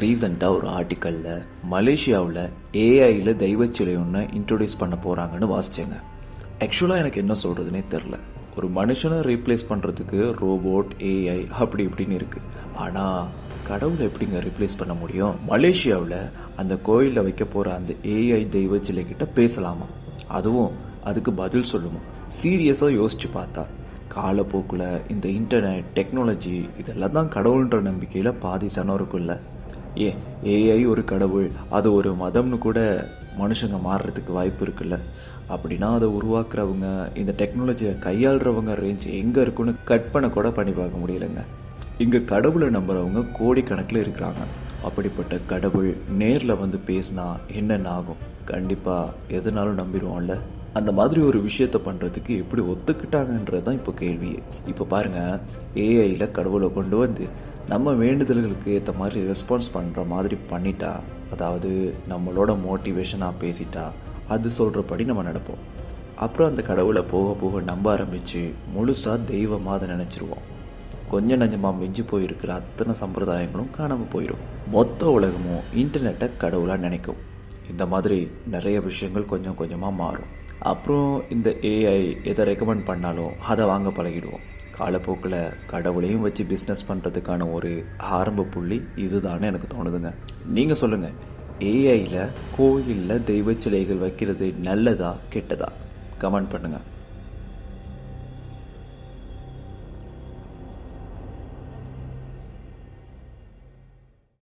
ரீசெண்டாக ஒரு ஆர்டிக்கலில் மலேசியாவில் ஏஐயில் தெய்வச்சிலை ஒன்று இன்ட்ரொடியூஸ் பண்ண போகிறாங்கன்னு வாசித்தேங்க. ஆக்சுவலாக எனக்கு என்ன சொல்கிறதுனே தெரில. ஒரு மனுஷனை ரீப்ளேஸ் பண்ணுறதுக்கு ரோபோட், ஏஐ அப்படி இப்படின்னு இருக்குது. ஆனால் கடவுளை எப்படிங்க ரீப்ளேஸ் பண்ண முடியும்? மலேசியாவில் அந்த கோயிலில் வைக்க போகிற அந்த ஏஐ தெய்வச்சிலை கிட்ட பேசலாமா? அதுவும் அதுக்கு பதில் சொல்லுமா? சீரியஸாக யோசிச்சு பார்த்தா காலப்போக்கில் இந்த இன்டர்நெட் டெக்னாலஜி இதெல்லாம் தான் கடவுள்ன்ற நம்பிக்கையில் பாதி சனம் இருக்குல்ல. ஏஐ ஒரு கடவுள், அது ஒரு மதம்னு கூட மனுஷங்க மாறுறதுக்கு வாய்ப்பு இருக்குல்ல. அப்படின்னா அதை உருவாக்குறவங்க, இந்த டெக்னாலஜியை கையாளுறவங்க ரேஞ்ச் எங்கே இருக்குன்னு கற்பனை கூட பண்ணி பார்க்க முடியலைங்க. இங்கே கடவுளை நம்புறவங்க கோடிக்கணக்கில் இருக்கிறாங்க. அப்படிப்பட்ட கடவுள் நேரில் வந்து பேசினா என்னென்ன ஆகும்? கண்டிப்பாக எதுனாலும் நம்பிடுவோம்ல. அந்த மாதிரி ஒரு விஷயத்த பண்ணுறதுக்கு எப்படி ஒத்துக்கிட்டாங்கன்றது தான் இப்போ கேள்வியே. இப்போ பாருங்கள், ஏஐயில் கடவுளை கொண்டு வந்து நம்ம வேண்டுதல்களுக்கு ஏற்ற மாதிரி ரெஸ்பான்ஸ் பண்ணுற மாதிரி பண்ணிட்டா, அதாவது நம்மளோட மோட்டிவேஷனாக பேசிட்டா, அது சொல்கிறபடி நம்ம நடப்போம். அப்புறம் அந்த கடவுளை போக போக நம்ப ஆரம்பித்து முழுசாக தெய்வமாக அதை நினச்சிருவோம். கொஞ்சம் நஞ்சமாக மிஞ்சி போயிருக்கிற அத்தனை சம்பிரதாயங்களும் காணாமல் போயிடும். மொத்த உலகமும் இன்டர்நெட்டை கடவுளாக நினைக்கும். இந்த மாதிரி நிறைய விஷயங்கள் கொஞ்சம் கொஞ்சமாக மாறும். அப்புறம் இந்த ஏஐ எதை ரெக்கமெண்ட் பண்ணாலும் அதை வாங்க பழகிடுவோம். காலப்போக்கில் கடவுளையும் வச்சு பிஸ்னஸ் பண்ணுறதுக்கான ஒரு ஆரம்ப புள்ளி இதுதானே எனக்கு தோணுதுங்க. நீங்கள் சொல்லுங்கள், ஏஐயில் கோயிலில் தெய்வ சிலைகள் வைக்கிறது நல்லதா கெட்டதா? கமெண்ட் பண்ணுங்கள்.